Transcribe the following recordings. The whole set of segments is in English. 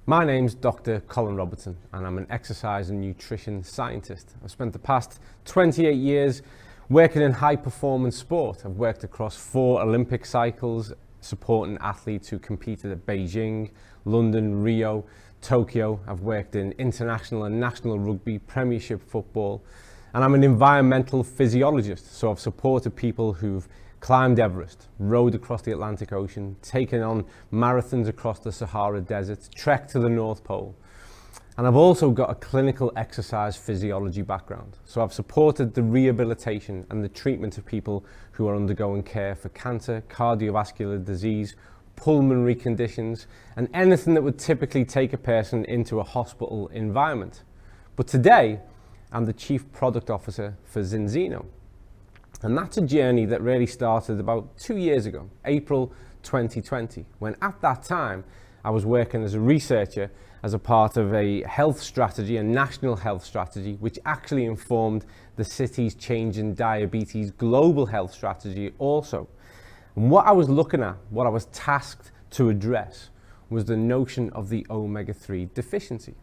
My name's Dr. Colin Robinson and I'm an exercise and nutrition scientist. I've spent the past 28 years working in high performance sport. I've worked across 4 Olympic cycles, supporting athletes who competed at Beijing, London, Rio, Tokyo. I've worked in international and national rugby, premiership football, and I'm an environmental physiologist. So I've supported people who've climbed Everest, rowed across the Atlantic Ocean, taken on marathons across the Sahara Desert, trekked to the North Pole. And I've also got a clinical exercise physiology background. So I've supported the rehabilitation and the treatment of people who are undergoing care for cancer, cardiovascular disease, pulmonary conditions, and anything that would typically take a person into a hospital environment. But today, I'm the Chief Product Officer for Zinzino. And that's a journey that really started about 2 years ago, April 2020, when at that time I was working as a researcher as a part of a health strategy, a national health strategy, which actually informed the city's change in diabetes global health strategy also. And what I was looking at, what I was tasked to address, was the notion of the omega-3 deficiency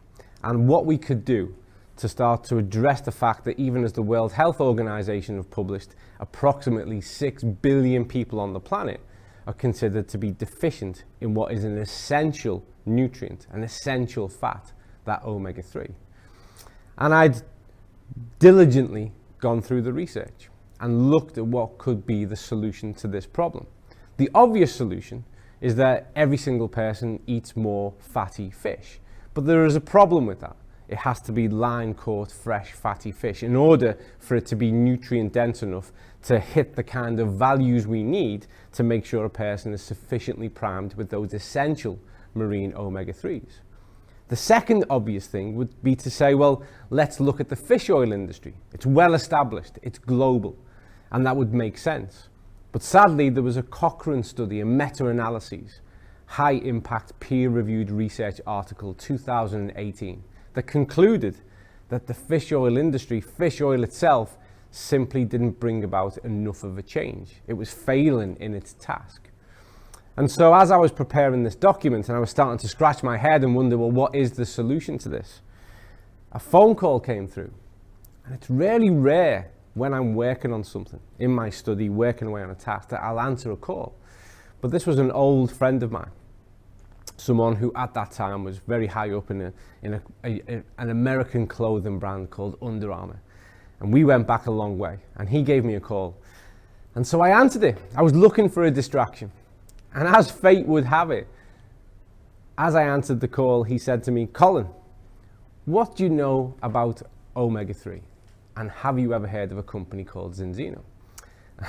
and what we could do to start to address the fact that even as the World Health Organization have published, approximately 6 billion people on the planet are considered to be deficient in what is an essential nutrient, an essential fat, that omega-3. And I'd diligently gone through the research and looked at what could be the solution to this problem. The obvious solution is that every single person eats more fatty fish, but there is a problem with that. It has to be line-caught, fresh, fatty fish in order for it to be nutrient dense enough to hit the kind of values we need to make sure a person is sufficiently primed with those essential marine omega-3s. The second obvious thing would be to say, well, let's look at the fish oil industry. It's well established, it's global, and that would make sense. But sadly, there was a Cochrane study, a meta-analysis, high-impact peer-reviewed research article 2018, that concluded that the fish oil industry, fish oil itself, simply didn't bring about enough of a change. It was failing in its task. And so as I was preparing this document and I was starting to scratch my head and wonder, well, what is the solution to this? A phone call came through. And it's really rare when I'm working on something, in my study, working away on a task, that I'll answer a call. But this was an old friend of mine, someone who at that time was very high up in an American clothing brand called Under Armour. And we went back a long way, and he gave me a call. And so I answered it. I was looking for a distraction. And as fate would have it, as I answered the call, he said to me, Colin, what do you know about omega-3? And have you ever heard of a company called Zinzino?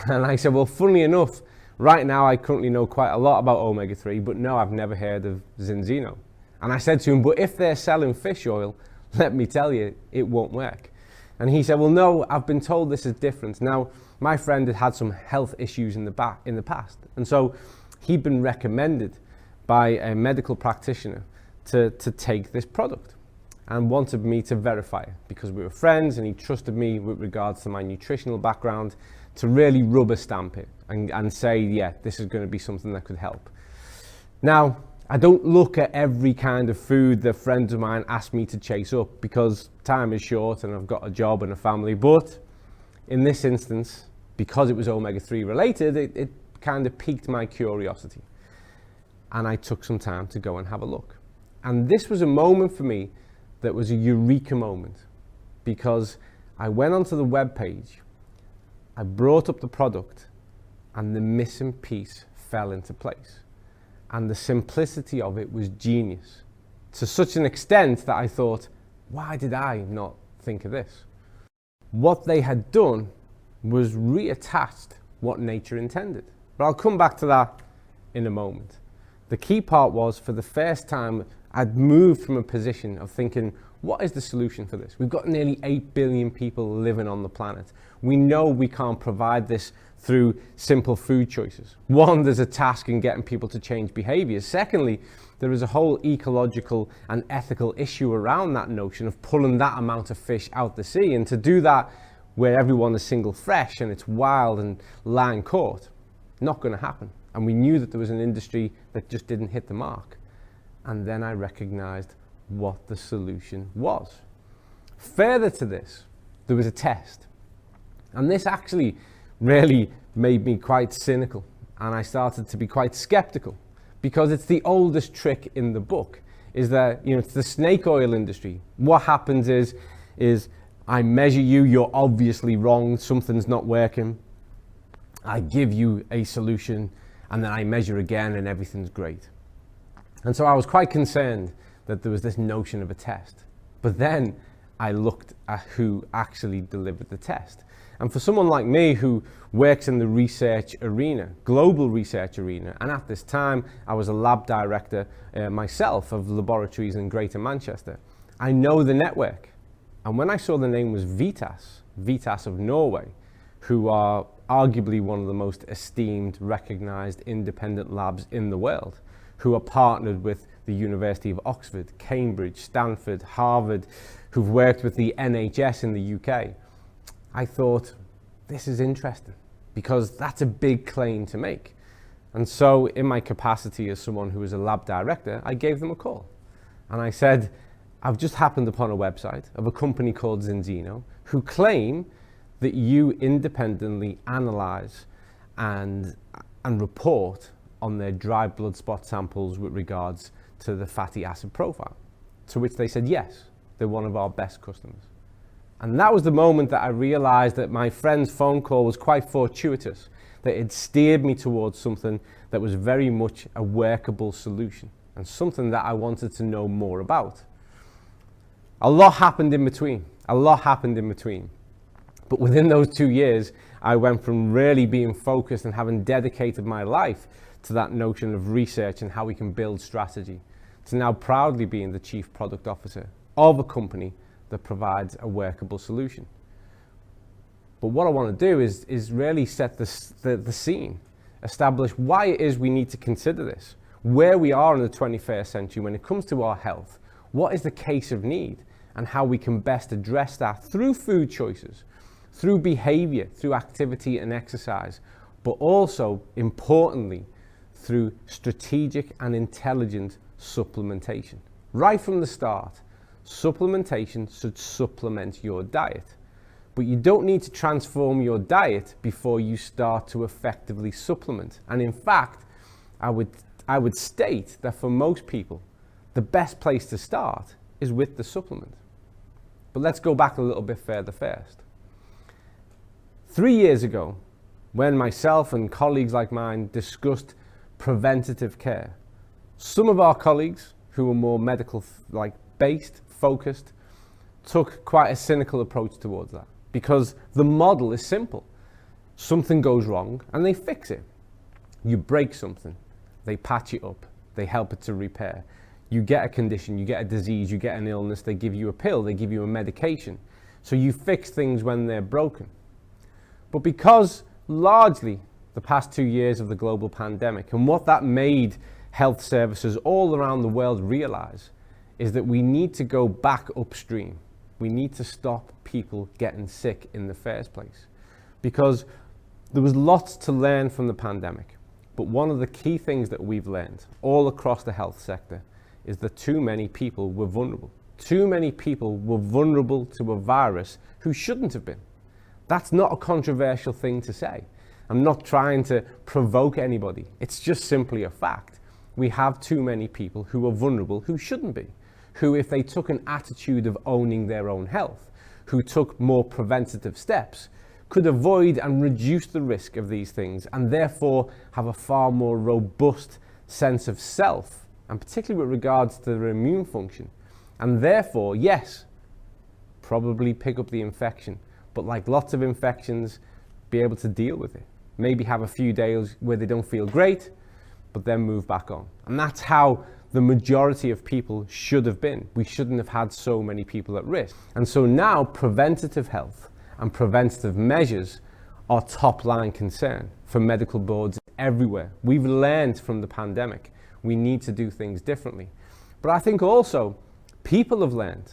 And I said, well, funnily enough, right now I currently know quite a lot about omega-3, but no, I've never heard of Zinzino. And I said to him, but if they're selling fish oil, let me tell you, it won't work. And he said, well, no, I've been told this is different. Now, my friend had had some health issues in the past. And so he'd been recommended by a medical practitioner to take this product and wanted me to verify it because we were friends and he trusted me with regards to my nutritional background to really rubber stamp it and say, yeah, this is going to be something that could help. Now, I don't look at every kind of food that friends of mine ask me to chase up because time is short and I've got a job and a family. But in this instance, because it was omega-3 related, it kind of piqued my curiosity. And I took some time to go and have a look. And this was a moment for me that was a eureka moment because I went onto the webpage, I brought up the product, and the missing piece fell into place. And the simplicity of it was genius, to such an extent that I thought, why did I not think of this? What they had done was reattached what nature intended. But I'll come back to that in a moment. The key part was, for the first time, I'd moved from a position of thinking, what is the solution for this? We've got nearly 8 billion people living on the planet. We know we can't provide this through simple food choices. One, there's a task in getting people to change behaviors. Secondly, there is a whole ecological and ethical issue around that notion of pulling that amount of fish out the sea. And to do that where everyone is single fresh and it's wild and line caught, not going to happen. And we knew that there was an industry that just didn't hit the mark. And then I recognized what the solution was. Further to this, there was a test. And this actually really made me quite cynical. And I started to be quite skeptical, because it's the oldest trick in the book, is that, it's the snake oil industry. What happens is I measure you, you're obviously wrong, something's not working. I give you a solution, and then I measure again and everything's great. And so I was quite concerned that there was this notion of a test. But then I looked at who actually delivered the test. And for someone like me who works in the research arena, global research arena, and at this time I was a lab director myself of laboratories in Greater Manchester, I know the network. And when I saw the name was Vitas of Norway, who are arguably one of the most esteemed, recognized independent labs in the world, who are partnered with the University of Oxford, Cambridge, Stanford, Harvard, who've worked with the NHS in the UK, I thought, this is interesting, because that's a big claim to make. And so in my capacity as someone who is a lab director, I gave them a call. And I said, I've just happened upon a website of a company called Zinzino, who claim that you independently analyze and report on their dry blood spot samples with regards to the fatty acid profile. To which they said, yes, they're one of our best customers. And that was the moment that I realized that my friend's phone call was quite fortuitous, that it steered me towards something that was very much a workable solution, and something that I wanted to know more about. A lot happened in between. But within those 2 years, I went from really being focused and having dedicated my life to that notion of research and how we can build strategy, to now proudly being the chief product officer of a company that provides a workable solution. But what I want to do is really set the scene, establish why it is we need to consider this, where we are in the 21st century when it comes to our health, what is the case of need, and how we can best address that through food choices, through behavior, through activity and exercise, but also, importantly, through strategic and intelligent supplementation. Right from the start, supplementation should supplement your diet. But you don't need to transform your diet before you start to effectively supplement. And in fact, I would state that for most people, the best place to start is with the supplement. But let's go back a little bit further first. 3 years ago, when myself and colleagues like mine discussed preventative care, some of our colleagues who were more medical based, focused, took quite a cynical approach towards that, because the model is simple. Something goes wrong and they fix it. You break something, they patch it up, they help it to repair. You get a condition, you get a disease, you get an illness, they give you a pill, they give you a medication. So you fix things when they're broken. But because largely the past 2 years of the global pandemic, and what that made health services all around the world realize, is that we need to go back upstream. We need to stop people getting sick in the first place. Because there was lots to learn from the pandemic. But one of the key things that we've learned all across the health sector is that too many people were vulnerable. Too many people were vulnerable to a virus who shouldn't have been. That's not a controversial thing to say. I'm not trying to provoke anybody. It's just simply a fact. We have too many people who are vulnerable who shouldn't be, who, if they took an attitude of owning their own health, who took more preventative steps, could avoid and reduce the risk of these things, and therefore have a far more robust sense of self, and particularly with regards to their immune function. And therefore, yes, probably pick up the infection, but like lots of infections, be able to deal with it. Maybe have a few days where they don't feel great, but then move back on. And that's how the majority of people should have been. We shouldn't have had so many people at risk. And so now preventative health and preventative measures are top line concern for medical boards everywhere. We've learned from the pandemic. We need to do things differently. But I think also people have learned.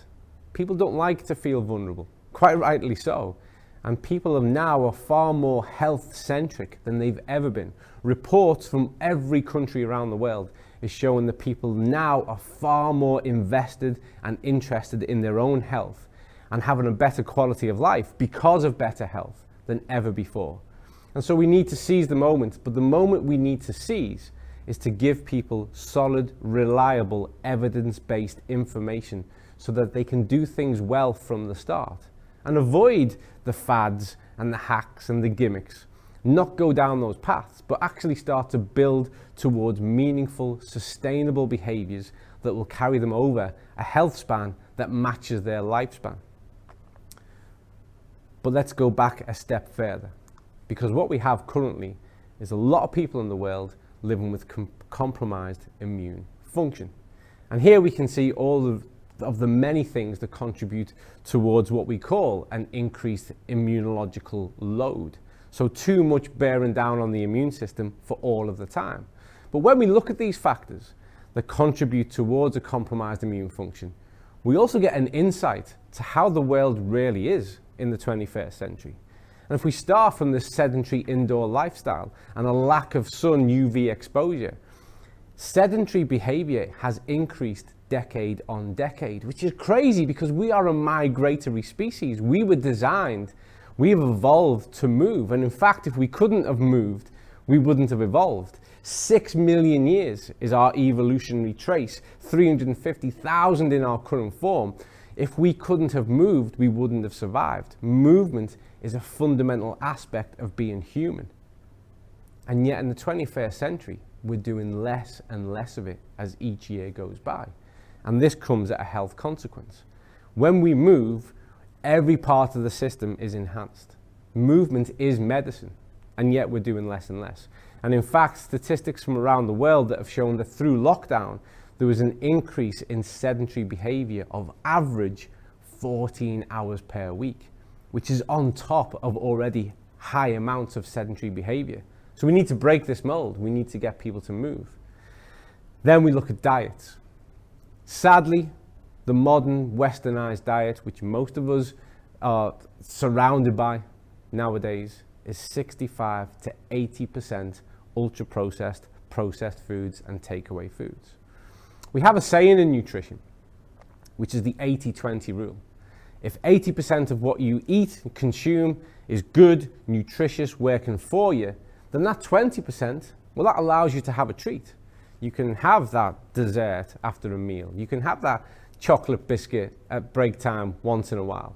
People don't like to feel vulnerable, quite rightly so. And people now are far more health-centric than they've ever been. Reports from every country around the world is showing that people now are far more invested and interested in their own health and having a better quality of life because of better health than ever before. And so we need to seize the moment, but the moment we need to seize is to give people solid, reliable, evidence-based information so that they can do things well from the start and avoid the fads and the hacks and the gimmicks. Not go down those paths, but actually start to build towards meaningful, sustainable behaviors that will carry them over a health span that matches their lifespan. But let's go back a step further, because what we have currently is a lot of people in the world living with compromised immune function. And here we can see all of the many things that contribute towards what we call an increased immunological load. So too much bearing down on the immune system for all of the time. But when we look at these factors that contribute towards a compromised immune function, we also get an insight to how the world really is in the 21st century. And if we start from this sedentary indoor lifestyle and a lack of sun UV exposure, sedentary behavior has increased decade on decade, which is crazy because we are a migratory species. We've evolved to move. And in fact, if we couldn't have moved, we wouldn't have evolved. 6 million years is our evolutionary trace, 350,000 in our current form. If we couldn't have moved, we wouldn't have survived. Movement is a fundamental aspect of being human. And yet in the 21st century, we're doing less and less of it as each year goes by. And this comes at a health consequence. When we move, every part of the system is enhanced. Movement is medicine, and yet we're doing less and less. And in fact, statistics from around the world that have shown that through lockdown, there was an increase in sedentary behavior of average 14 hours per week, which is on top of already high amounts of sedentary behavior. So we need to break this mold. We need to get people to move. Then we look at diets. Sadly, the modern westernized diet, which most of us are surrounded by nowadays, is 65 to 80% ultra-processed, processed foods and takeaway foods. We have a saying in nutrition, which is the 80-20 rule. If 80% of what you eat and consume is good, nutritious, working for you, then that 20%, well, that allows you to have a treat. You can have that dessert after a meal. You can have that chocolate biscuit at break time once in a while.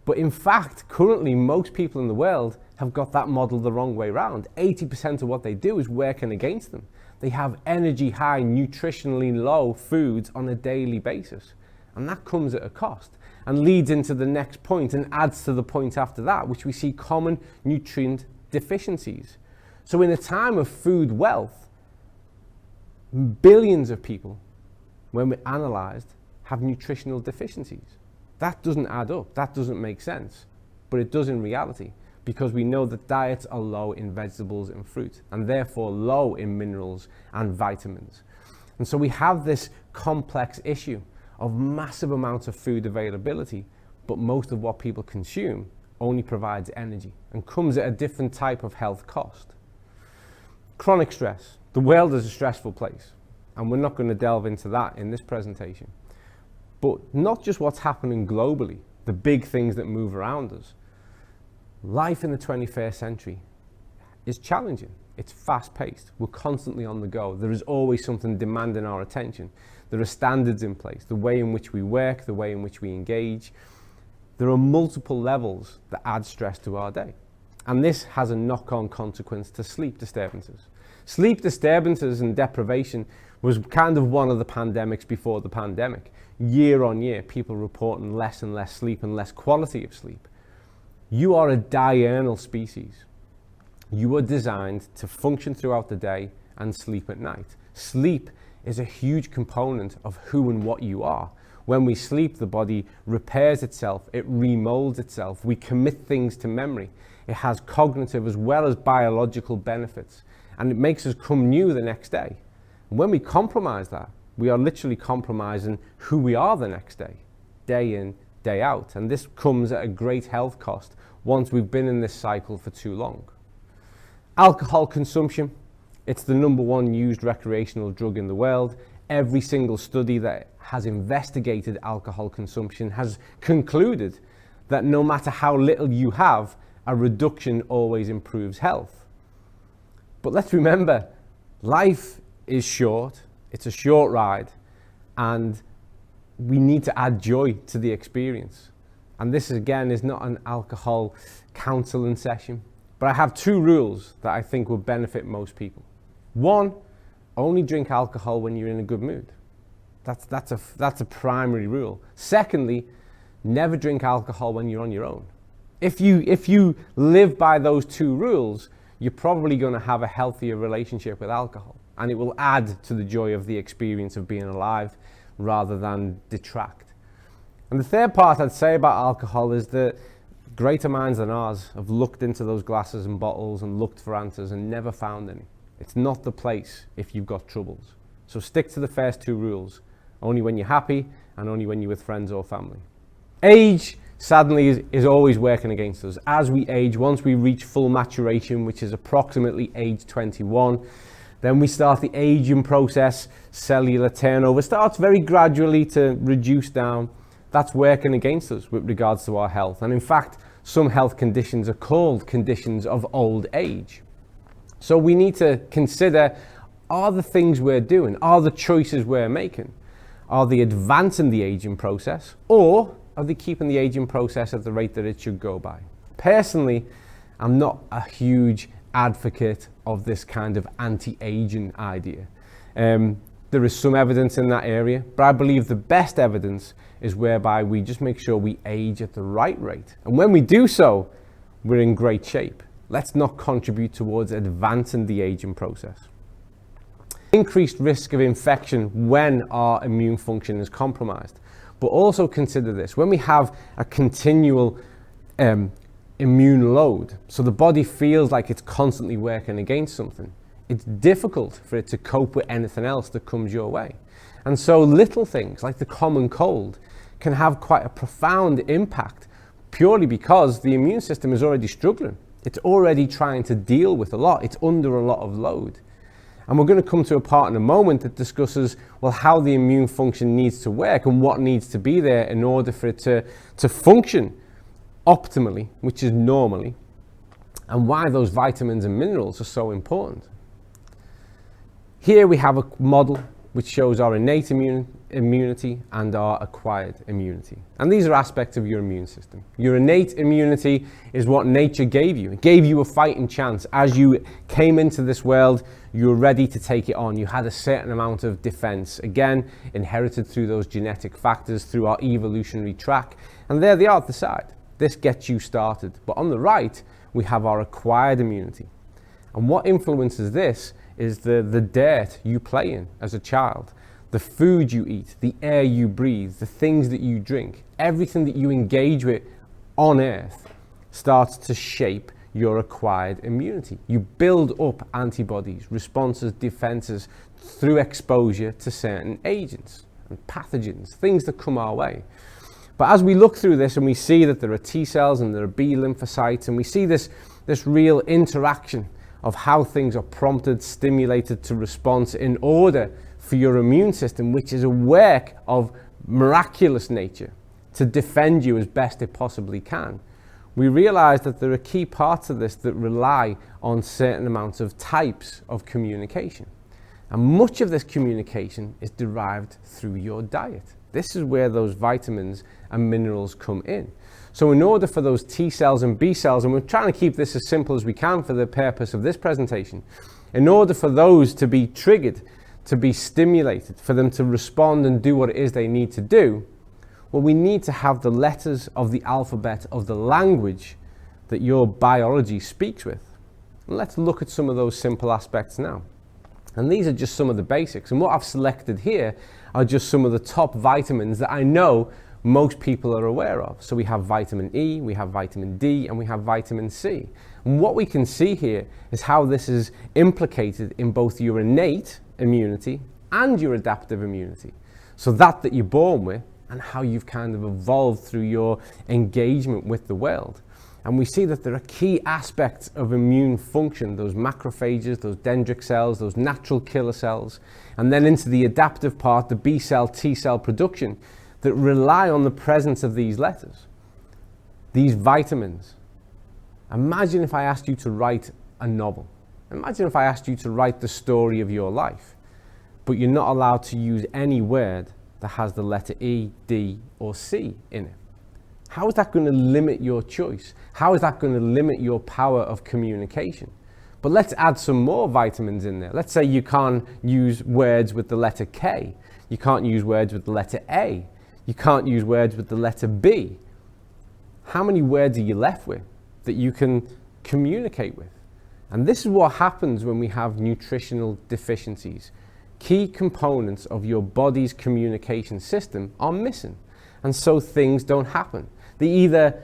But in fact, currently, most people in the world have got that model the wrong way around. 80% of what they do is working against them. They have energy high, nutritionally low foods on a daily basis. And that comes at a cost and leads into the next point and adds to the point after that, which we see common nutrient deficiencies. So in a time of food wealth, billions of people, when we're analysed, have nutritional deficiencies. That doesn't add up. That doesn't make sense. But it does in reality, because we know that diets are low in vegetables and fruit, and therefore low in minerals and vitamins. And so we have this complex issue of massive amounts of food availability, but most of what people consume only provides energy and comes at a different type of health cost. Chronic stress. The world is a stressful place, and we're not going to delve into that in this presentation. But not just what's happening globally, the big things that move around us. Life in the 21st century is challenging. It's fast-paced. We're constantly on the go. There is always something demanding our attention. There are standards in place, the way in which we work, the way in which we engage. There are multiple levels that add stress to our day. And this has a knock-on consequence to sleep disturbances. Sleep disturbances and deprivation was kind of one of the pandemics before the pandemic. Year on year, people reporting less and less sleep and less quality of sleep. You are a diurnal species. You are designed to function throughout the day and sleep at night. Sleep is a huge component of who and what you are. When we sleep, the body repairs itself, it remolds itself, we commit things to memory. It has cognitive as well as biological benefits, and it makes us come new the next day. When we compromise that, we are literally compromising who we are the next day, day in, day out. And this comes at a great health cost once we've been in this cycle for too long. Alcohol consumption It's the #1 used recreational drug in the world. Every single study that has investigated alcohol consumption has concluded that no matter how little you have, a reduction always improves health. But let's remember, life is short, it's a short ride, and we need to add joy to the experience. And this again is not an alcohol counseling session, but I have 2 rules that I think will benefit most people. 1, only drink alcohol when you're in a good mood. That's a primary rule. Secondly, never drink alcohol when you're on your own. If you live by those 2 rules, you're probably going to have a healthier relationship with alcohol, and it will add to the joy of the experience of being alive rather than detract. And the third part I'd say about alcohol is that greater minds than ours have looked into those glasses and bottles and looked for answers and never found any. It's not the place if you've got troubles. So stick to the first 2 rules, only when you're happy and only when you're with friends or family. Age, sadly, is always working against us. As we age, once we reach full maturation, which is approximately age 21, then we start the aging process. Cellular turnover starts very gradually to reduce down. That's working against us with regards to our health. And in fact, some health conditions are called conditions of old age. So we need to consider, are the things we're doing, are the choices we're making, are they advancing the aging process, or are they keeping the aging process at the rate that it should go by? Personally, I'm not a huge advocate of this kind of anti-aging idea. There is some evidence in that area, but I believe the best evidence is whereby we just make sure we age at the right rate. And when we do so, we're in great shape. Let's not contribute towards advancing the aging process. Increased risk of infection when our immune function is compromised. But also consider this, when we have a continual immune load, so the body feels like it's constantly working against something, it's difficult for it to cope with anything else that comes your way. And so little things like the common cold can have quite a profound impact purely because the immune system is already struggling. It's already trying to deal with a lot. It's under a lot of load. And we're going to come to a part in a moment that discusses, well, how the immune function needs to work and what needs to be there in order for it to function optimally, which is normally, and why those vitamins and minerals are so important. Here we have a model which shows our innate immunity and our acquired immunity. And these are aspects of your immune system. Your innate immunity is what nature gave you. It gave you a fighting chance. As you came into this world, you were ready to take it on. You had a certain amount of defense, again, inherited through those genetic factors, through our evolutionary track. And there they are at the side. This gets you started. But on the right, we have our acquired immunity. And what influences this is the dirt you play in as a child, the food you eat, the air you breathe, the things that you drink, everything that you engage with on earth starts to shape your acquired immunity. You build up antibodies, responses, defenses through exposure to certain agents and pathogens, things that come our way. But as we look through this and we see that there are T cells and there are B lymphocytes, and we see this real interaction of how things are prompted, stimulated to response in order for your immune system, which is a work of miraculous nature, to defend you as best it possibly can. We realize that there are key parts of this that rely on certain amounts of types of communication. And much of this communication is derived through your diet. This is where those vitamins and minerals come in. So in order for those T cells and B cells, and we're trying to keep this as simple as we can for the purpose of this presentation, in order for those to be triggered, to be stimulated, for them to respond and do what it is they need to do, well, we need to have the letters of the alphabet of the language that your biology speaks with. And let's look at some of those simple aspects now. And these are just some of the basics. And what I've selected here are just some of the top vitamins that I know most people are aware of. So we have vitamin E, we have vitamin D, and we have vitamin C. And what we can see here is how this is implicated in both your innate immunity and your adaptive immunity. So that you're born with and how you've kind of evolved through your engagement with the world. And we see that there are key aspects of immune function, those macrophages, those dendritic cells, those natural killer cells, and then into the adaptive part, the B cell, T cell production, that rely on the presence of these letters, these vitamins. Imagine if I asked you to write a novel. Imagine if I asked you to write the story of your life, but you're not allowed to use any word that has the letter E, D, or C in it. How is that going to limit your choice? How is that going to limit your power of communication? But let's add some more vitamins in there. Let's say you can't use words with the letter K. You can't use words with the letter A. You can't use words with the letter B. How many words are you left with that you can communicate with? And this is what happens when we have nutritional deficiencies. Key components of your body's communication system are missing, and so things don't happen. They either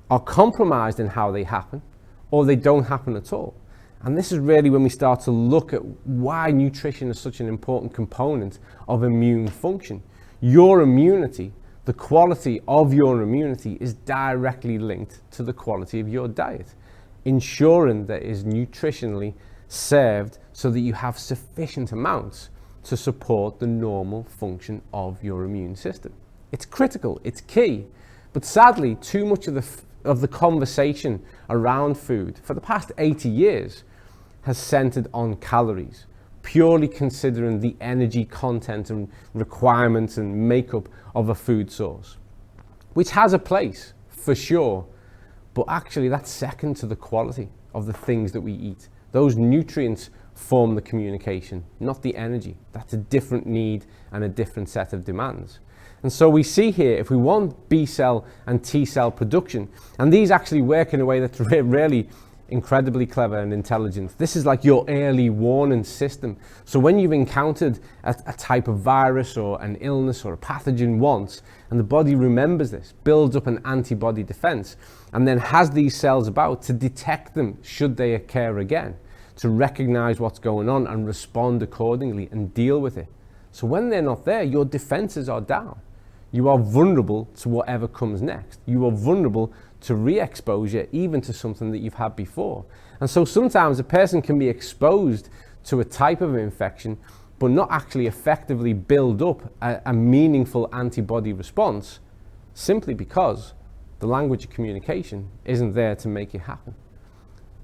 are compromised in how they happen, or they don't happen at all. And this is really when we start to look at why nutrition is such an important component of immune function. Your immunity, the quality of your immunity, is directly linked to the quality of your diet, ensuring that it is nutritionally served so that you have sufficient amounts to support the normal function of your immune system. It's critical, it's key, but sadly, too much of the conversation around food for the past 80 years has centered on calories, purely considering the energy content and requirements and makeup of a food source, which has a place for sure, but actually that's second to the quality of the things that we eat. Those nutrients form the communication, not the energy. That's a different need and a different set of demands. And so we see here, if we want B cell and T cell production, and these actually work in a way that's really incredibly clever and intelligent. This is like your early warning system. So when you've encountered a type of virus or an illness or a pathogen once, and the body remembers this, builds up an antibody defense, and then has these cells about to detect them should they occur again, to recognize what's going on and respond accordingly and deal with it. So when they're not there, your defenses are down. You are vulnerable to whatever comes next. You are vulnerable to re-exposure, even to something that you've had before. And so sometimes a person can be exposed to a type of infection, but not actually effectively build up a meaningful antibody response, simply because the language of communication isn't there to make it happen.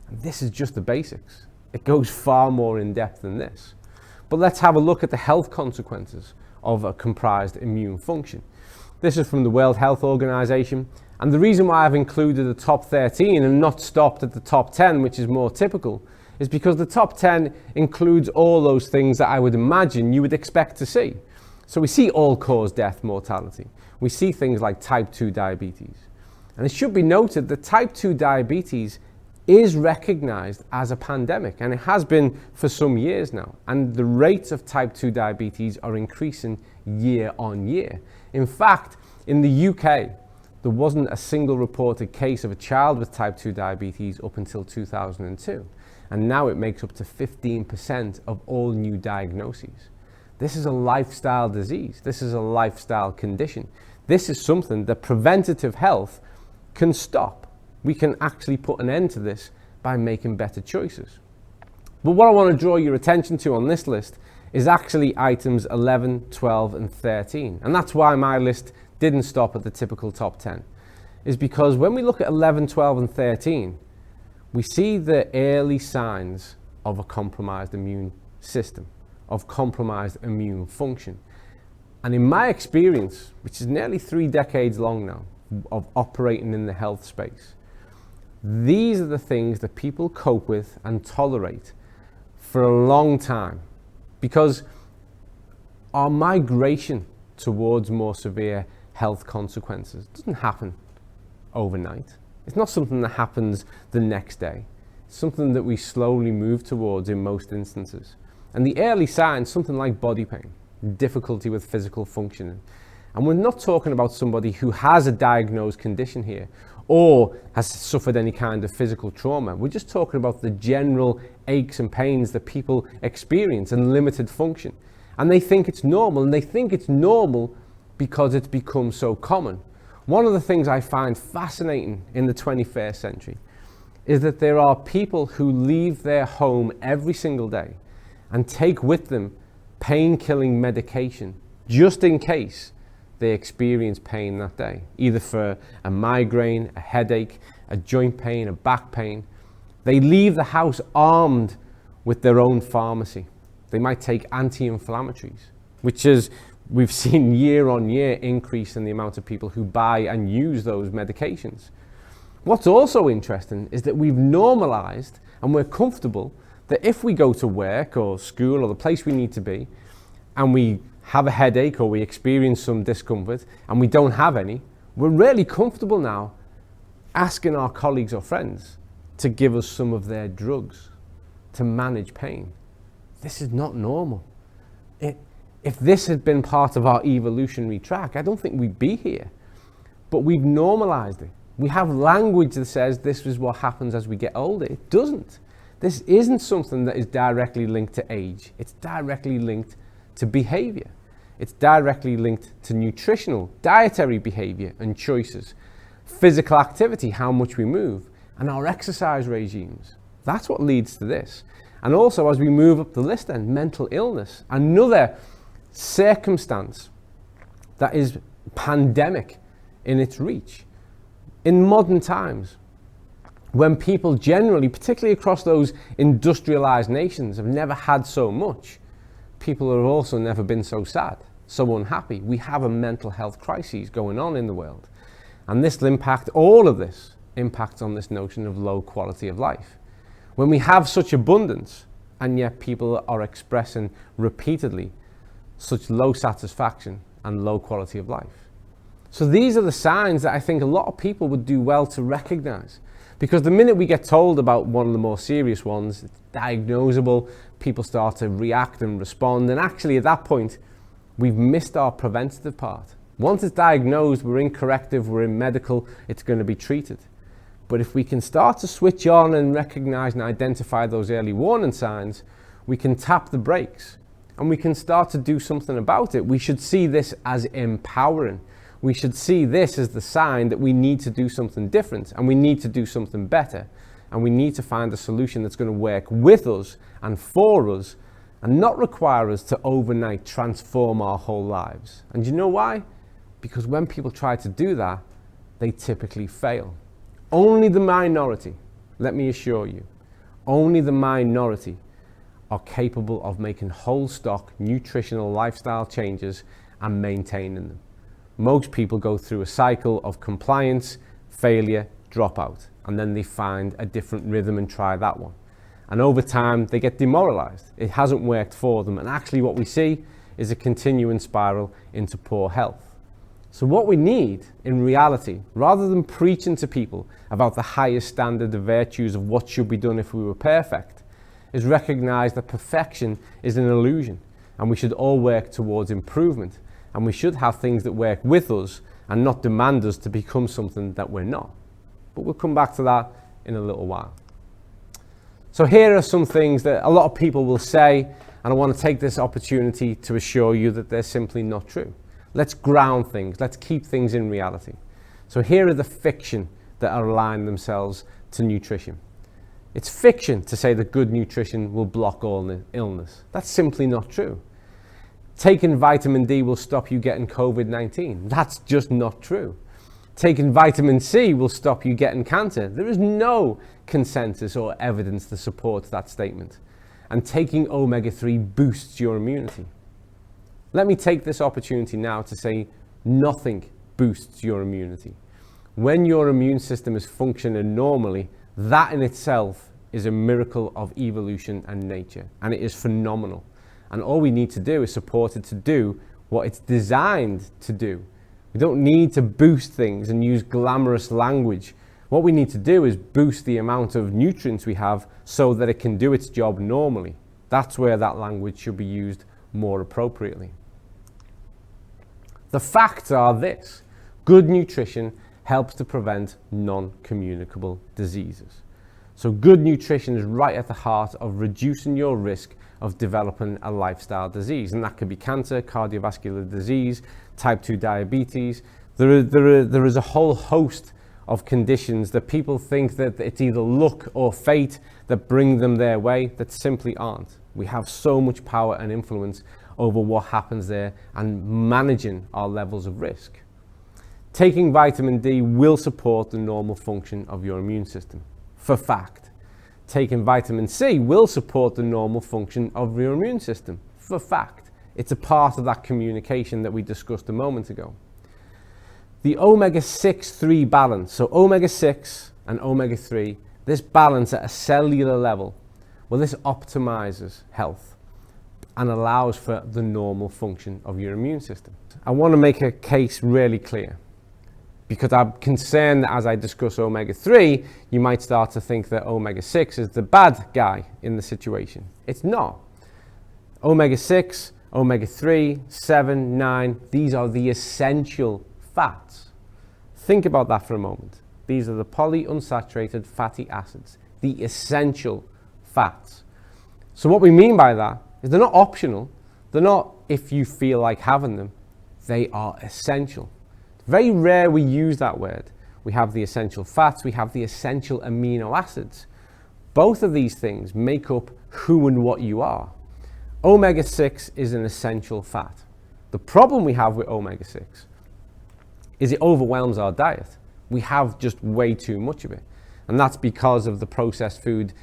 And this is just the basics. It goes far more in depth than this. But let's have a look at the health consequences of a comprised immune function. This is from the World Health Organization. And the reason why I've included the top 13 and not stopped at the top 10, which is more typical, is because the top 10 includes all those things that I would imagine you would expect to see. So we see all-cause death mortality. We see things like type 2 diabetes. And it should be noted that type 2 diabetes is recognized as a pandemic, and it has been for some years now. And the rates of type 2 diabetes are increasing year on year. In fact, in the UK, there wasn't a single reported case of a child with type 2 diabetes up until 2002. And now it makes up to 15% of all new diagnoses. This is a lifestyle disease. This is a lifestyle condition. This is something that preventative health can stop. We can actually put an end to this by making better choices. But what I want to draw your attention to on this list is actually items 11, 12, and 13. And that's why my list didn't stop at the typical top 10, is because when we look at 11, 12, and 13, we see the early signs of a compromised immune system, of compromised immune function. And in my experience, which is nearly 3 decades long now, of operating in the health space, these are the things that people cope with and tolerate for a long time, because our migration towards more severe health consequences doesn't happen overnight. It's not something that happens the next day. It's something that we slowly move towards in most instances. And the early signs, something like body pain, difficulty with physical functioning. And we're not talking about somebody who has a diagnosed condition here or has suffered any kind of physical trauma. We're just talking about the general aches and pains that people experience and limited function. And they think it's normal, and they think it's normal because it's become so common. One of the things I find fascinating in the 21st century is that there are people who leave their home every single day and take with them pain-killing medication just in case they experience pain that day, either for a migraine, a headache, a joint pain, a back pain. They leave the house armed with their own pharmacy. They might take anti-inflammatories, which is, we've seen year on year increase in the amount of people who buy and use those medications. What's also interesting is that we've normalized and we're comfortable that if we go to work or school or the place we need to be and we have a headache or we experience some discomfort and we don't have any, we're really comfortable now asking our colleagues or friends to give us some of their drugs to manage pain. This is not normal. If this had been part of our evolutionary track, I don't think we'd be here. But we've normalized it. We have language that says this is what happens as we get older. It doesn't. This isn't something that is directly linked to age. It's directly linked to behavior. It's directly linked to nutritional, dietary behavior and choices, physical activity, how much we move, and our exercise regimes. That's what leads to this. And also, as we move up the list then, mental illness, another circumstance that is pandemic in its reach. In modern times, when people generally, particularly across those industrialized nations, have never had so much, people have also never been so sad, so unhappy. We have a mental health crisis going on in the world. And this will impact, all of this impacts on this notion of low quality of life. When we have such abundance, and yet people are expressing repeatedly such low satisfaction and low quality of life. So these are the signs that I think a lot of people would do well to recognize. Because the minute we get told about one of the more serious ones, it's diagnosable, people start to react and respond, and actually at that point, we've missed our preventative part. Once it's diagnosed, we're in corrective, we're in medical, it's going to be treated. But if we can start to switch on and recognize and identify those early warning signs, we can tap the brakes and we can start to do something about it. We should see this as empowering. We should see this as the sign that we need to do something different and we need to do something better. And we need to find a solution that's going to work with us and for us and not require us to overnight transform our whole lives. And you know why? Because when people try to do that, they typically fail. Only the minority, let me assure you, only the minority are capable of making whole stock nutritional lifestyle changes and maintaining them. Most people go through a cycle of compliance, failure, dropout, and then they find a different rhythm and try that one. And over time, they get demoralized. It hasn't worked for them. And actually what we see is a continuing spiral into poor health. So what we need in reality, rather than preaching to people about the highest standard of virtues of what should be done if we were perfect, is recognize that perfection is an illusion and we should all work towards improvement. And we should have things that work with us and not demand us to become something that we're not. But we'll come back to that in a little while. So here are some things that a lot of people will say, and I want to take this opportunity to assure you that they're simply not true. Let's ground things. Let's keep things in reality. So here are the fiction that are aligning themselves to nutrition. It's fiction to say that good nutrition will block all illness. That's simply not true. Taking vitamin D will stop you getting COVID-19. That's just not true. Taking vitamin C will stop you getting cancer. There is no consensus or evidence to support that statement. And taking omega-3 boosts your immunity. Let me take this opportunity now to say nothing boosts your immunity. When your immune system is functioning normally, that in itself is a miracle of evolution and nature, and it is phenomenal. And all we need to do is support it to do what it's designed to do. We don't need to boost things and use glamorous language. What we need to do is boost the amount of nutrients we have so that it can do its job normally. That's where that language should be used more appropriately. The facts are this: good nutrition helps to prevent non-communicable diseases. So good nutrition is right at the heart of reducing your risk of developing a lifestyle disease. And that could be cancer, cardiovascular disease, type 2 diabetes, There is a whole host of conditions that people think that it's either luck or fate that bring them their way, that simply aren't. We have so much power and influence over what happens there and managing our levels of risk. Taking vitamin D will support the normal function of your immune system, for fact. Taking vitamin C will support the normal function of your immune system, for fact. It's a part of that communication that we discussed a moment ago. The omega-6-3 balance, so omega-6 and omega-3, this balance at a cellular level, well, this optimizes health and allows for the normal function of your immune system. I want to make a case really clear, because I'm concerned that as I discuss omega-3, you might start to think that omega-6 is the bad guy in the situation. It's not. Omega-6, omega-3, 7, 9, these are the essential fats. Think about that for a moment. These are the polyunsaturated fatty acids, the essential fats. So what we mean by that is they're not optional. They're not if you feel like having them. They are essential. Very rare we use that word. We have the essential fats, we have the essential amino acids. Both of these things make up who and what you are. Omega-6 is an essential fat. The problem we have with omega-6 is it overwhelms our diet. We have just way too much of it. And that's because of the processed food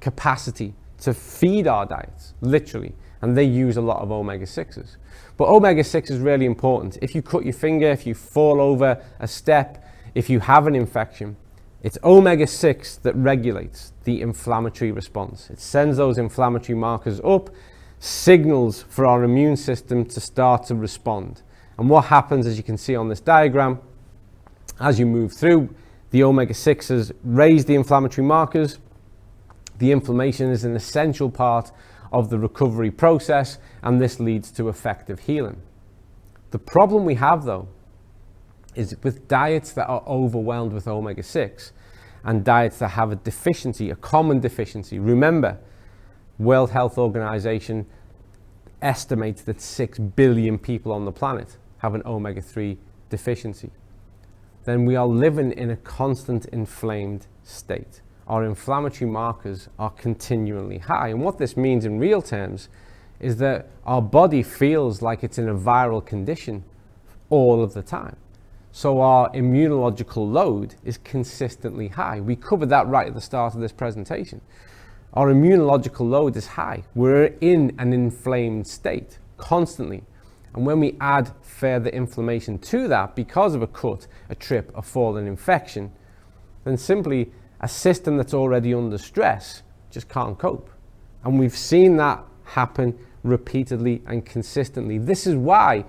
capacity to feed our diets, literally. And they use a lot of omega-6s. But omega-6 is really important. If you cut your finger, if you fall over a step, if you have an infection, it's omega-6 that regulates the inflammatory response. It sends those inflammatory markers up, signals for our immune system to start to respond. And what happens, as you can see on this diagram, as you move through, the omega-6s raise the inflammatory markers. The inflammation is an essential part of the recovery process, and this leads to effective healing. The problem we have, though, is with diets that are overwhelmed with omega-6 and diets that have a deficiency, a common deficiency. Remember, World Health Organization estimates that 6 billion people on the planet have an omega-3 deficiency. Then we are living in a constant inflamed state. Our inflammatory markers are continually high. And what this means in real terms is that our body feels like it's in a viral condition all of the time. So our immunological load is consistently high. We covered that right at the start of this presentation. Our immunological load is high. We're in an inflamed state constantly. And when we add further inflammation to that because of a cut, a trip, a fall, an infection, then simply a system that's already under stress just can't cope. And we've seen that happen repeatedly and consistently. This is why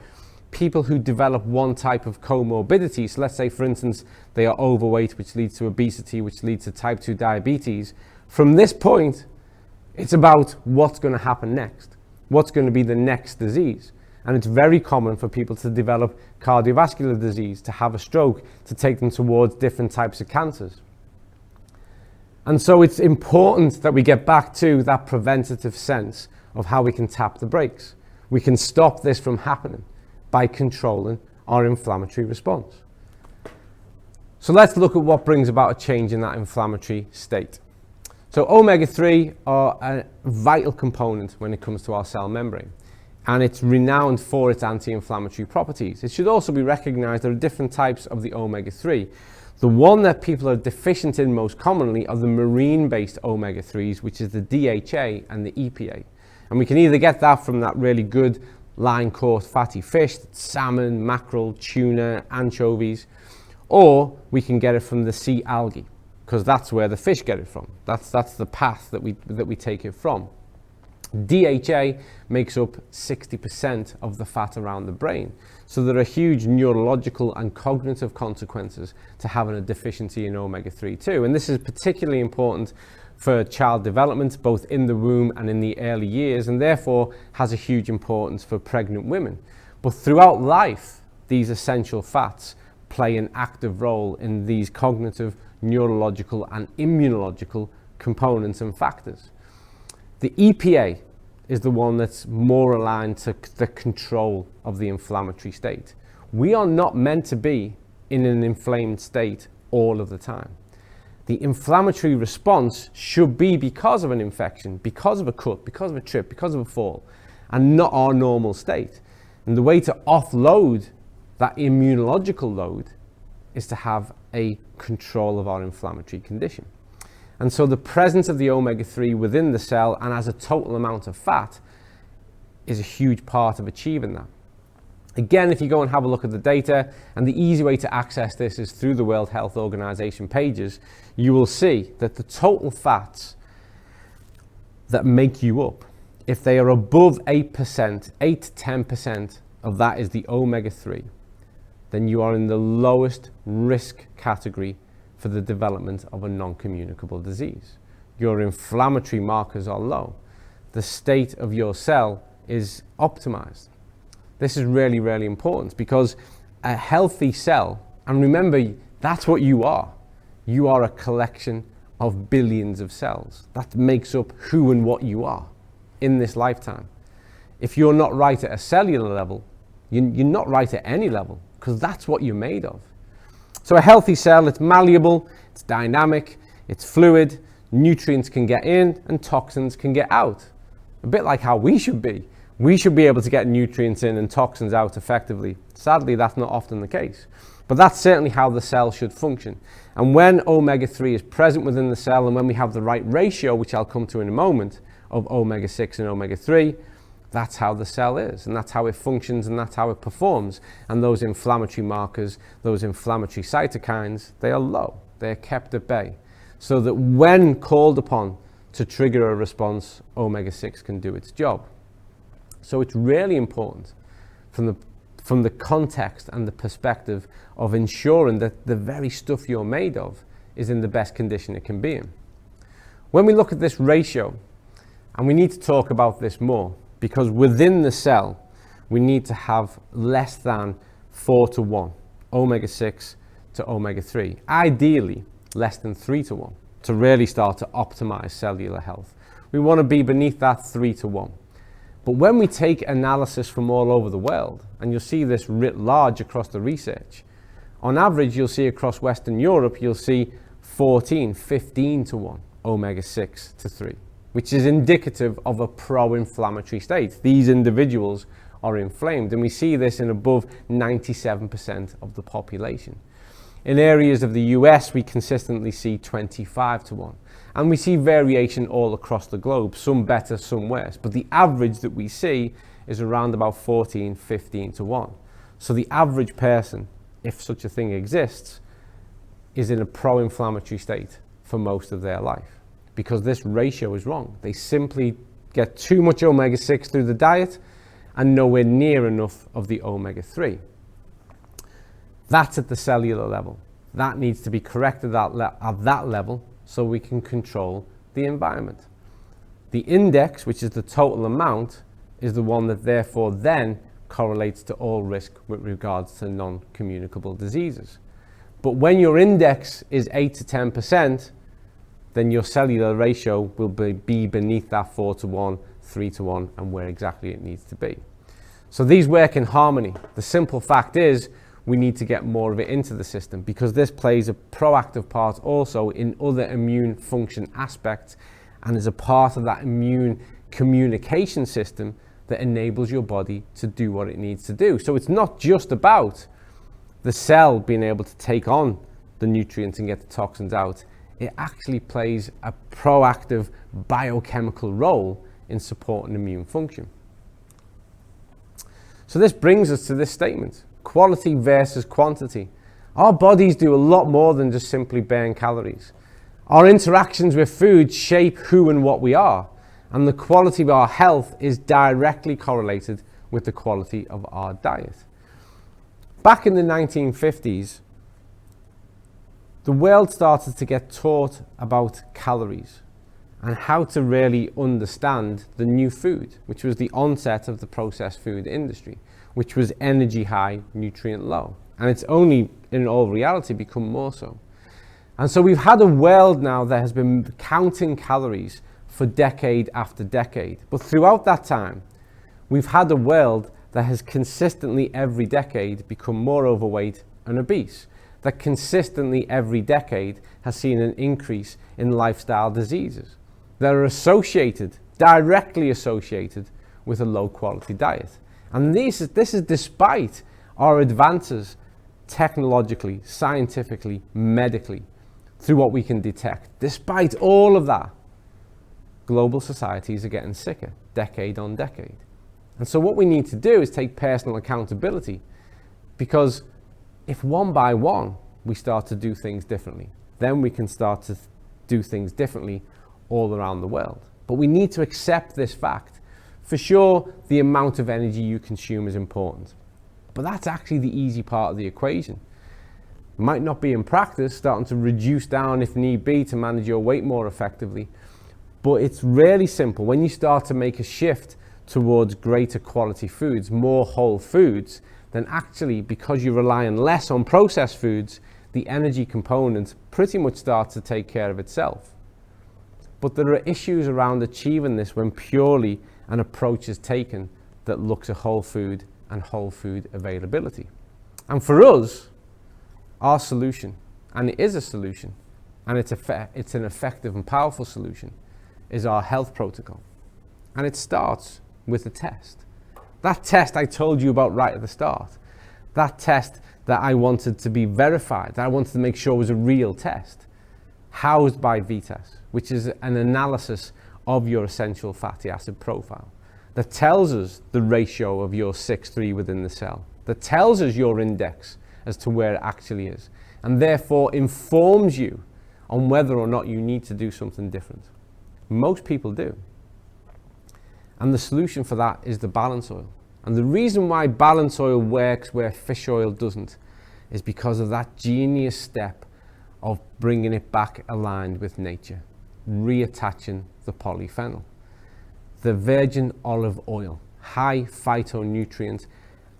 people who develop one type of comorbidity, so let's say for instance they are overweight, which leads to obesity, which leads to type 2 diabetes, from this point it's about what's going to happen next, what's going to be the next disease. And it's very common for people to develop cardiovascular disease, to have a stroke, to take them towards different types of cancers. And so it's important that we get back to that preventative sense of how we can tap the brakes. We can stop this from happening by controlling our inflammatory response. So let's look at what brings about a change in that inflammatory state. So omega-3 are a vital component when it comes to our cell membrane, and it's renowned for its anti-inflammatory properties. It should also be recognized there are different types of the omega-3. The one that people are deficient in most commonly are the marine-based omega-3s, which is the DHA and the EPA. And we can either get that from that really good line-caught fatty fish, salmon, mackerel, tuna, anchovies, or we can get it from the sea algae, because that's where the fish get it from. That's the path that we take it from. DHA makes up 60% of the fat around the brain. So there are huge neurological and cognitive consequences to having a deficiency in omega-3 too. And this is particularly important for child development, both in the womb and in the early years, and therefore has a huge importance for pregnant women. But throughout life, these essential fats play an active role in these cognitive, neurological, and immunological components and factors. The EPA is the one that's more aligned to the control of the inflammatory state, We are not meant to be in an inflamed state all of the time. The inflammatory response should be because of an infection, because of a cut, because of a trip, because of a fall, and not our normal state. And the way to offload that immunological load is to have a control of our inflammatory condition. And so the presence of the omega-3 within the cell and as a total amount of fat is a huge part of achieving that. Again, if you go and have a look at the data, and the easy way to access this is through the World Health Organization pages, you will see that the total fats that make you up, if they are above 8%, 8 to 10% of that is the omega-3, then you are in the lowest risk category for the development of a non-communicable disease. Your inflammatory markers are low. The state of your cell is optimized. This is really, really important because a healthy cell, and remember, that's what you are. You are a collection of billions of cells. That makes up who and what you are in this lifetime. If you're not right at a cellular level, you're not right at any level, because that's what you're made of. So a healthy cell, it's malleable, it's dynamic, it's fluid, nutrients can get in and toxins can get out. A bit like how we should be. We should be able to get nutrients in and toxins out effectively. Sadly, that's not often the case. But that's certainly how the cell should function. And when omega-3 is present within the cell, and when we have the right ratio, which I'll come to in a moment, of omega-6 and omega-3, that's how the cell is, and that's how it functions, and that's how it performs. And those inflammatory markers, those inflammatory cytokines, they are low. They are kept at bay. So that when called upon to trigger a response, omega-6 can do its job. So it's really important from the context and the perspective of ensuring that the very stuff you're made of is in the best condition it can be in. When we look at this ratio, and we need to talk about this more, because within the cell, we need to have less than 4:1, omega-6 to omega-3. Ideally, less than 3:1 to really start to optimize cellular health. We want to be beneath that 3:1. But when we take analysis from all over the world, and you'll see this writ large across the research, on average, you'll see across Western Europe, you'll see 15:1 omega-6 to 3, which is indicative of a pro-inflammatory state. These individuals are inflamed, and we see this in above 97% of the population. In areas of the US, we consistently see 25:1. And we see variation all across the globe, some better, some worse. But the average that we see is around about 15:1. So the average person, if such a thing exists, is in a pro-inflammatory state for most of their life, because this ratio is wrong. They simply get too much omega-6 through the diet and nowhere near enough of the omega-3. That's at the cellular level. That needs to be corrected at that level so we can control the environment. The index, which is the total amount, is the one that therefore then correlates to all risk with regards to non-communicable diseases. But when your index is 8 to 10%, then your cellular ratio will be beneath that 4:1, 3:1, and where exactly it needs to be. So these work in harmony. The simple fact is, we need to get more of it into the system, because this plays a proactive part also in other immune function aspects, and is a part of that immune communication system that enables your body to do what it needs to do. So it's not just about the cell being able to take on the nutrients and get the toxins out. It actually plays a proactive biochemical role in supporting immune function. So this brings us to this statement: quality versus quantity. Our bodies do a lot more than just simply burn calories. Our interactions with food shape who and what we are, and the quality of our health is directly correlated with the quality of our diet. Back in the 1950s, the world started to get taught about calories and how to really understand the new food, which was the onset of the processed food industry, which was energy high, nutrient low. And it's only in all reality become more so. And so we've had a world now that has been counting calories for decade after decade. But throughout that time, we've had a world that has consistently every decade become more overweight and obese, that consistently every decade has seen an increase in lifestyle diseases that are associated, directly associated, with a low quality diet. And this is despite our advances technologically, scientifically, medically, through what we can detect. Despite all of that, global societies are getting sicker, decade on decade. And so what we need to do is take personal accountability, because if one by one we start to do things differently, then we can start to do things differently all around the world. But we need to accept this fact. For sure, the amount of energy you consume is important, but that's actually the easy part of the equation. It might not be in practice, starting to reduce down if need be to manage your weight more effectively, but it's really simple. When you start to make a shift towards greater quality foods, more whole foods, then actually, because you're relying less on processed foods, the energy component pretty much starts to take care of itself. But there are issues around achieving this when purely an approach is taken that looks at whole food and whole food availability. And for us, our solution, and it is a solution, and it's an effective and powerful solution, is our health protocol. And it starts with a test. That test I told you about right at the start. That test that I wanted to be verified, that I wanted to make sure was a real test, housed by VTES, which is an analysis of your essential fatty acid profile, that tells us the ratio of your 6-3 within the cell, that tells us your index as to where it actually is, and therefore informs you on whether or not you need to do something different. Most people do. And the solution for that is the balance oil. And the reason why balance oil works where fish oil doesn't is because of that genius step of bringing it back aligned with nature, reattaching the polyphenol. The virgin olive oil, high phytonutrient,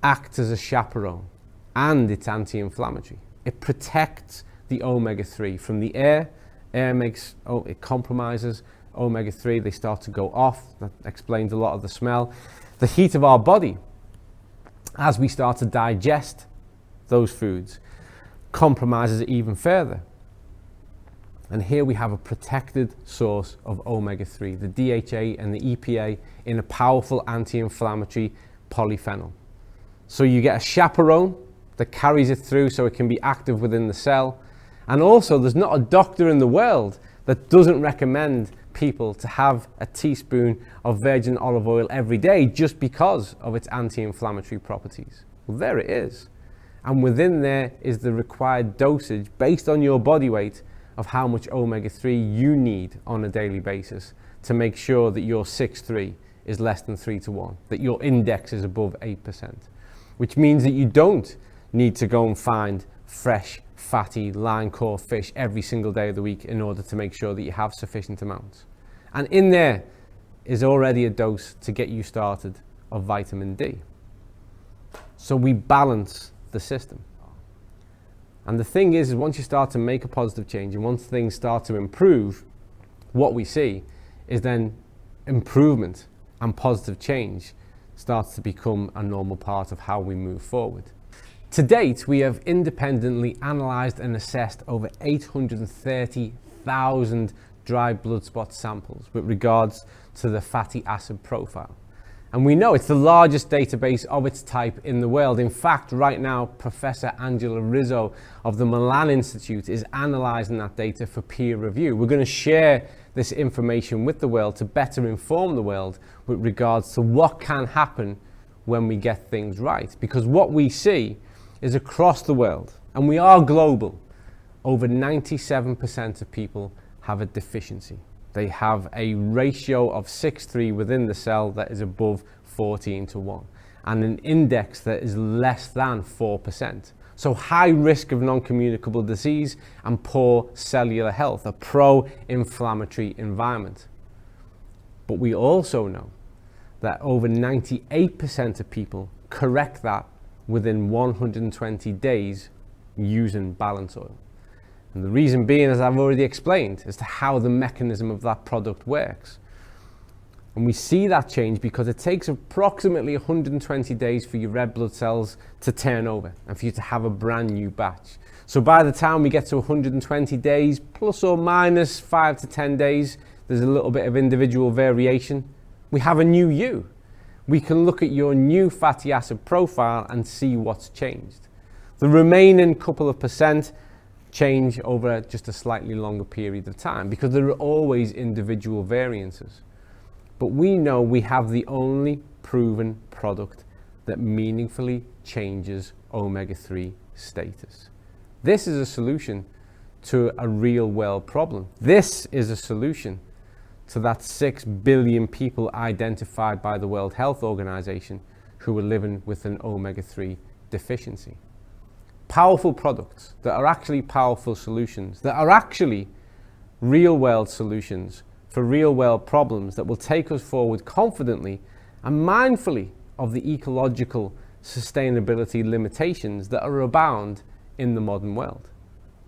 acts as a chaperone, and it's anti-inflammatory. It protects the omega-3 from the air. It compromises omega-3, they start to go off. That explains a lot of the smell. The heat of our body, as we start to digest those foods, compromises it even further. And here we have a protected source of omega-3, the DHA and the EPA, in a powerful anti-inflammatory polyphenol. So you get a chaperone that carries it through so it can be active within the cell. And also, there's not a doctor in the world that doesn't recommend people to have a teaspoon of virgin olive oil every day just because of its anti-inflammatory properties. Well, there it is. And within there is the required dosage based on your body weight of how much omega-3 you need on a daily basis to make sure that your 6-3 is less than 3-1, that your index is above 8%, which means that you don't need to go and find fresh, fatty, line-core fish every single day of the week in order to make sure that you have sufficient amounts. And in there is already a dose to get you started of vitamin D. So we balance the system. And the thing is once you start to make a positive change and once things start to improve, what we see is then improvement and positive change starts to become a normal part of how we move forward. To date, we have independently analysed and assessed over 830,000 dry blood spot samples with regards to the fatty acid profile. And we know it's the largest database of its type in the world. In fact, right now, Professor Angela Rizzo of the Milan Institute is analysing that data for peer review. We're going to share this information with the world to better inform the world with regards to what can happen when we get things right. Because what we see is across the world, and we are global, over 97% of people have a deficiency. They have a ratio of 6-3 within the cell that is above 14-1 and an index that is less than 4%. So high risk of non-communicable disease and poor cellular health, a pro-inflammatory environment. But we also know that over 98% of people correct that within 120 days using balance oil. And the reason being, as I've already explained, as to how the mechanism of that product works. And we see that change because it takes approximately 120 days for your red blood cells to turn over and for you to have a brand new batch. So by the time we get to 120 days, plus or minus 5 to 10 days, there's a little bit of individual variation, we have a new you. We can look at your new fatty acid profile and see what's changed. The remaining couple of percent change over just a slightly longer period of time because there are always individual variances. But we know we have the only proven product that meaningfully changes omega-3 status. This is a solution to a real world problem. This is a solution to that 6 billion people identified by the World Health Organization who are living with an omega-3 deficiency. Powerful products that are actually powerful solutions, that are actually real world solutions for real world problems that will take us forward confidently and mindfully of the ecological sustainability limitations that are abound in the modern world.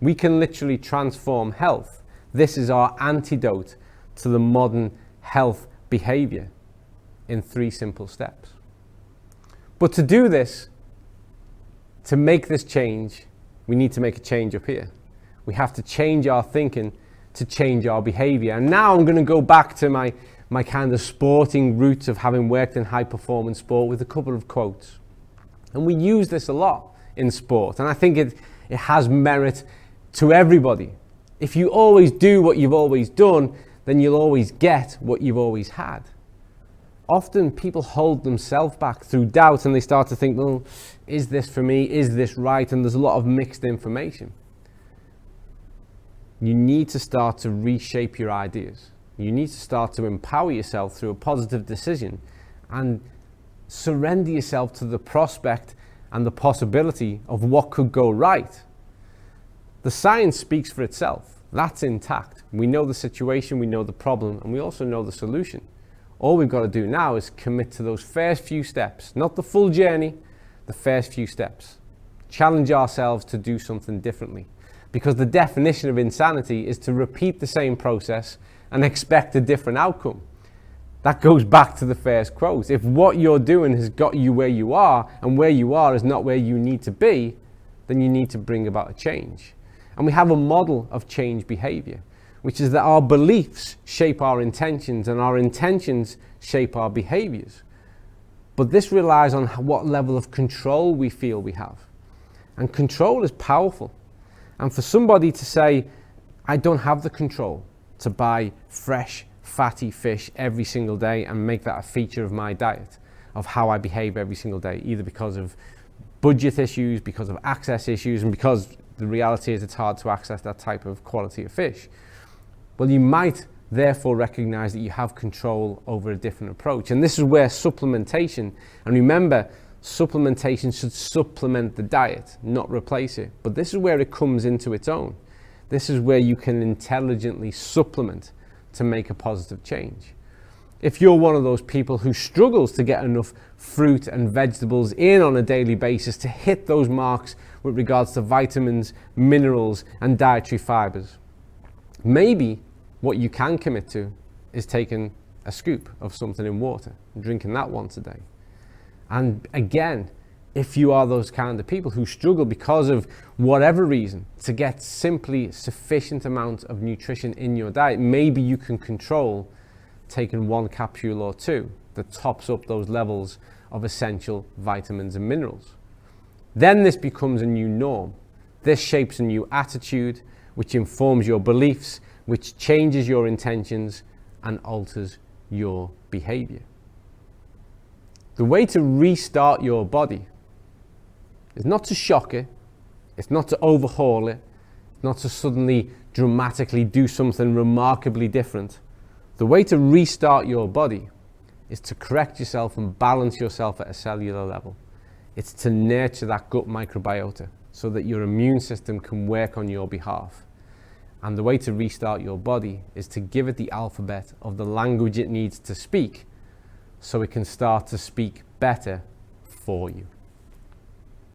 We can literally transform health. This is our antidote to the modern health behavior in 3 simple steps. But to do this, to make this change, we need to make a change up here. We have to change our thinking to change our behavior. And now I'm going to go back to my kind of sporting roots of having worked in high performance sport with a couple of quotes. And we use this a lot in sport. And I think it has merit to everybody. If you always do what you've always done, then you'll always get what you've always had. Often people hold themselves back through doubt and they start to think, well, is this for me? Is this right? And there's a lot of mixed information. You need to start to reshape your ideas. You need to start to empower yourself through a positive decision and surrender yourself to the prospect and the possibility of what could go right. The science speaks for itself. That's intact. We know the situation, we know the problem, and we also know the solution. All we've got to do now is commit to those first few steps, not the full journey, the first few steps. Challenge ourselves to do something differently. Because the definition of insanity is to repeat the same process and expect a different outcome. That goes back to the first quote. If what you're doing has got you where you are, and where you are is not where you need to be, then you need to bring about a change. And we have a model of change behavior, which is that our beliefs shape our intentions and our intentions shape our behaviors. But this relies on what level of control we feel we have. And control is powerful. And for somebody to say, I don't have the control to buy fresh, fatty fish every single day and make that a feature of my diet, of how I behave every single day, either because of budget issues, because of access issues, and because the reality is it's hard to access that type of quality of fish. Well, you might therefore recognize that you have control over a different approach. And this is where supplementation, and remember, supplementation should supplement the diet, not replace it. But this is where it comes into its own. This is where you can intelligently supplement to make a positive change. If you're one of those people who struggles to get enough fruit and vegetables in on a daily basis to hit those marks with regards to vitamins, minerals, and dietary fibers, maybe what you can commit to is taking a scoop of something in water and drinking that once a day. And again, if you are those kind of people who struggle because of whatever reason to get simply sufficient amount of nutrition in your diet, maybe you can control taking 1 capsule or 2 that tops up those levels of essential vitamins and minerals. Then this becomes a new norm. This shapes a new attitude, which informs your beliefs, which changes your intentions and alters your behavior. The way to restart your body is not to shock it, it's not to overhaul it, it's not to suddenly dramatically do something remarkably different. The way to restart your body is to correct yourself and balance yourself at a cellular level. It's to nurture that gut microbiota so that your immune system can work on your behalf. And the way to restart your body is to give it the alphabet of the language it needs to speak so it can start to speak better for you.